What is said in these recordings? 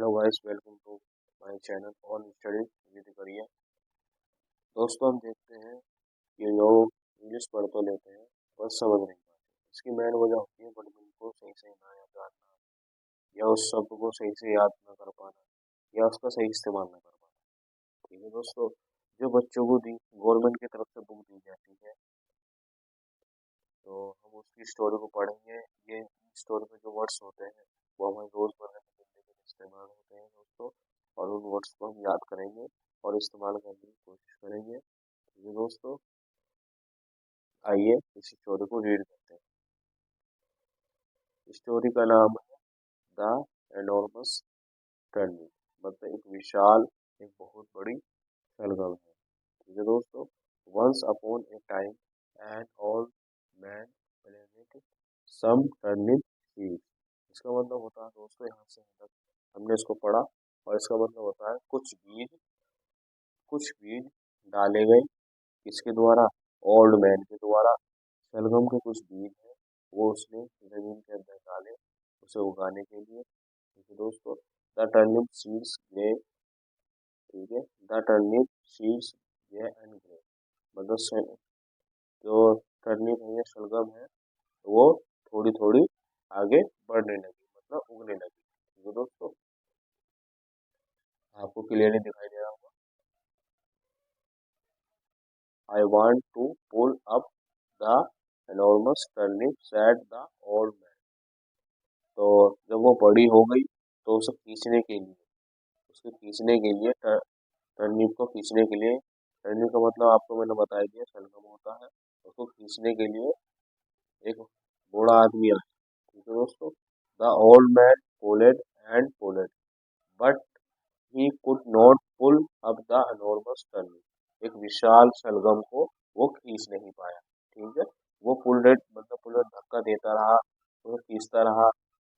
Hello guys, welcome to my channel on study with career. दोस्तों, हम देखते हैं कि लोग इंग्लिश पढ़ तो लेते हैं पर समझ नहीं पाते। इसकी मेन वजह होती है वर्ड मीनिंग को सही से ना याद रखना, या उस शब्द को सही से याद ना कर पाना, या उसका सही इस्तेमाल ना कर पाना। ठीक है दोस्तों, जो बच्चों को दी गवर्नमेंट की तरफ से बुक दी जाती है, तो हम उसकी स्टोरी को पढ़ेंगे। ये स्टोरी में जो वर्ड्स होते हैं वो हमारे रोजमर्रा की जिंदगी में इस्तेमाल होते हैं दोस्तों, और उन वर्ड्स को हम याद करेंगे और इस्तेमाल करने की कोशिश करेंगे। ठीक है दोस्तों, आइए इस स्टोरी को रीड करते हैं। स्टोरी का नाम है द एनॉर्मस टर्निंग, मतलब एक विशाल, एक बहुत बड़ी शलगम है। ठीक है दोस्तों, once upon a time an old man planted some turnip seeds. इसका मतलब होता है दोस्तों, यहाँ से तक हमने इसको पढ़ा, और इसका मतलब होता है कुछ बीज डाले गए। किसके द्वारा? ओल्ड मैन के द्वारा। शलगम के कुछ बीज हैं, वो उसने जमीन के अंदर डाले उसे उगाने के लिए। ठीक है दोस्तों, द टर्निप सीड्स ग्रे। ठीक है, the turnip seeds grey and grey, मतलब जो टर्निप है या शलगम है वो थोड़ी थोड़ी आगे बढ़ने लगी, मतलब उगने लगी। ठीक है दोस्तों, आपको क्लियरली दिखाई दे रहा होगा। I want to pull up the enormous turnip said the old man. तो जब वो बड़ी हो गई तो उसे खींचने के लिए, टर्निप को खींचने के लिए, टर्निप का मतलब आपको मैंने बता दिया, शलगम होता है। उसको खींचने के लिए एक बूढ़ा आदमी आया। ठीक है दोस्तों, the old man pulled and pulled but he could not pull up the enormous turnip. एक विशाल शलगम को वो खींच नहीं पाया। ठीक है, वो पुल रेट धक्का देता रहा, वो खींचता रहा,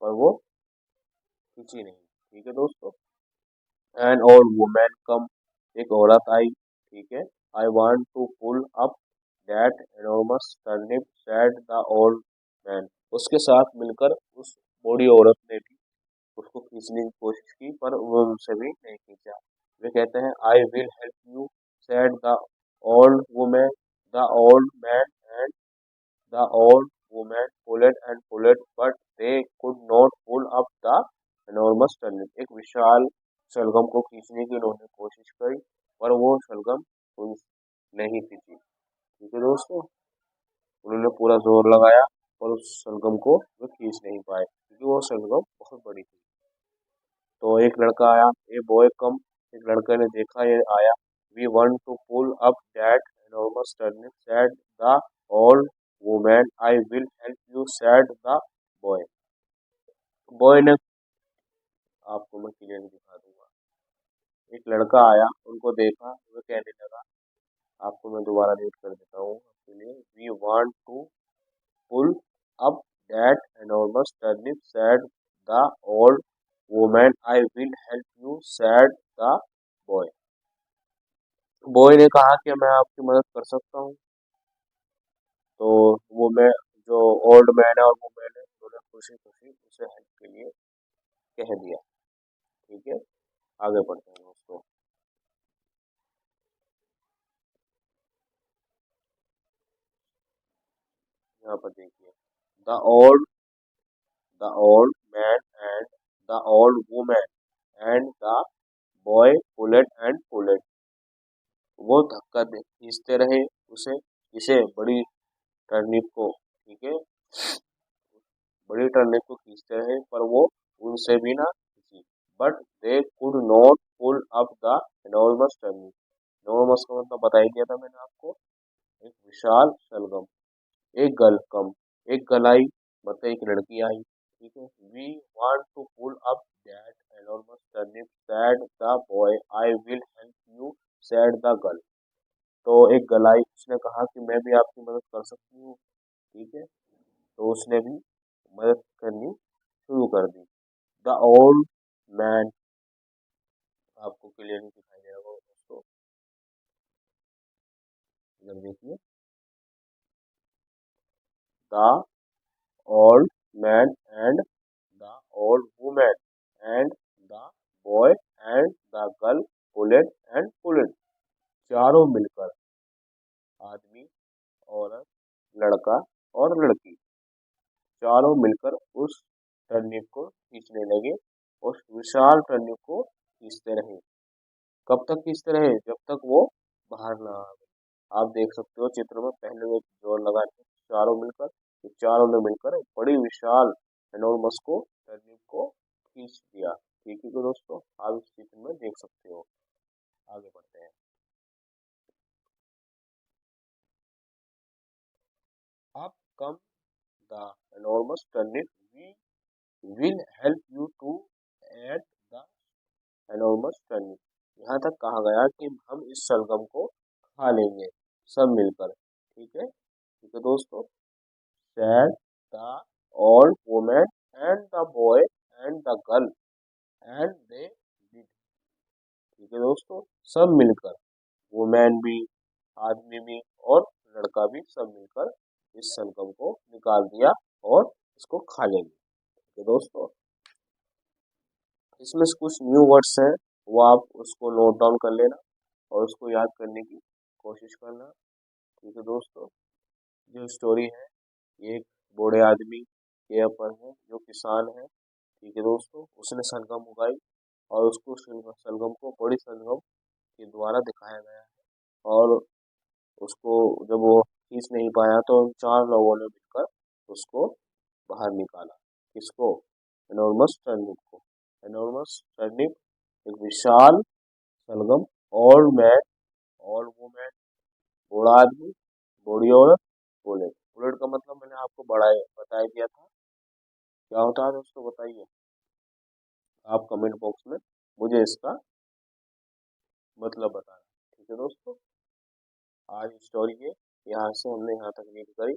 पर वो खींची नहीं। ठीक है दोस्तों, एन ओल्ड वुमेन कम, एक औरत आई। ठीक है, I want to pull up that enormous turnip said the old man. उसके साथ मिलकर उस बूढ़ी औरत ने भी उसको खींचने की कोशिश की, पर वो उनसे भी नहीं खींचा। वे कहते हैं, I will help you said the old woman. The old man and the old woman pulled but they could not pull up the enormous turnip. एक विशाल शलगम को खींचने की उन्होंने कोशिश करी, पर वो शलगम उन नहीं खींची। ठीक है दोस्तों, उन्होंने पूरा जोर लगाया, पर उस शलगम को वे खींच नहीं पाए, क्योंकि वो शलगम बहुत बड़ी थी। तो एक लड़का आया, ए बॉय कम, एक लड़के ने देखा ये आया। We want to pull up that enormous turnip said the old woman. I will help you said the boy. Boy ने, आपको मैं क्लियरली दिखा दूंगा। एक लड़का आया, उनको देखा, वो कहने लगा, आपको मैं दोबारा रीड कर देता हूँ आपके लिए। We want to pull up that enormous turnip said the old woman. I will help you said the boy. Boy ने कहा कि मैं आपकी मदद कर सकता हूँ। तो वो मैं जो ओल्ड मैन है और वुमेन है, उन्होंने खुशी खुशी उसे हेल्प के लिए कह दिया। ठीक है, आगे बढ़ते हैं दोस्तों। यहाँ पर देखिए, the old the old man and the old woman and the boy पुलेट and पुलेट। वो धक्का दे खींचते रहे उसे, इसे बड़ी टर्निप को। ठीक है, बड़ी टर्निप को खींचते रहे, पर वो उनसे भी ना खींची। But they could not pull up the enormous turnip. Enormous का मतलब बता ही दिया था मैंने आपको, एक विशाल शलगम। एक गल कम, एक गलाई, मतलब एक लड़की आई। ठीक है, we want to pull up that enormous turnip said the boy. I will help you said the girl. तो एक गलाई, उसने कहा कि मैं भी आपकी मदद कर सकती हूँ। ठीक है, तो उसने भी मदद करनी शुरू कर दी। द ओल्ड मैन, आपको क्लियरली दिखाई दे रहा होगा दोस्तों, इधर देखिए। The old man and the old woman and the boy and the girl pulled and pulled. चारों मिलकर, आदमी, औरत, लड़का और लड़की, चारों मिलकर उस टर्निप को खींचने लगे। उस विशाल टर्निप को खींचते रहे। कब तक खींचते रहे? जब तक वो बाहर ना आ गए। आप देख सकते हो चित्र में, पहले वो जोर लगा के चारों मिलकर, तो चारों ने मिलकर एक बड़ी विशाल एनोर्मस को, टर्निप को खींच दिया। ठीक है दोस्तों, आप इस चित्र में देख सकते हो। आगे बढ़ते हैं। Up come the enormous turnip. We will help you to add the enormous turnip. यहाँ तक कहा गया कि हम इस शलगम को खा लेंगे सब मिलकर। ठीक है दोस्तों। Said the old woman and the boy and the girl and they did. ठीक है दोस्तों, सब मिलकर, वुमेन भी, आदमी भी और लड़का भी, सब मिलकर इस शलगम को निकाल दिया और इसको खा लेंगे। ठीक है दोस्तों, इसमें से कुछ न्यू वर्ड्स हैं, वो आप उसको नोट डाउन कर लेना और उसको याद करने की कोशिश करना। ठीक है दोस्तों, जो स्टोरी है ये एक बूढ़े आदमी के ऊपर है जो किसान है। ठीक है दोस्तों, उसने शलगम उगाई और उसको शलगम को बड़ी शलगम के द्वारा दिखाया गया है। और उसको जब वो खींच नहीं पाया तो उन चार लोगों ने मिलकर उसको बाहर निकाला। किसको? एनॉर्मस टर्निप को। एनॉर्मस टर्निप एक विशाल शलगम। ओल्ड मैन, ओल्ड वुमेन, बूढ़ा आदमी, बूढ़ी औरत, बुलेट। बुलेट का मतलब मैंने आपको बताया दिया था, क्या होता है दोस्तों बताइए। आप कमेंट बॉक्स में मुझे इसका मतलब बताना। ठीक है दोस्तों, आज स्टोरी के यहाँ से हमने यहाँ तक रीड करी।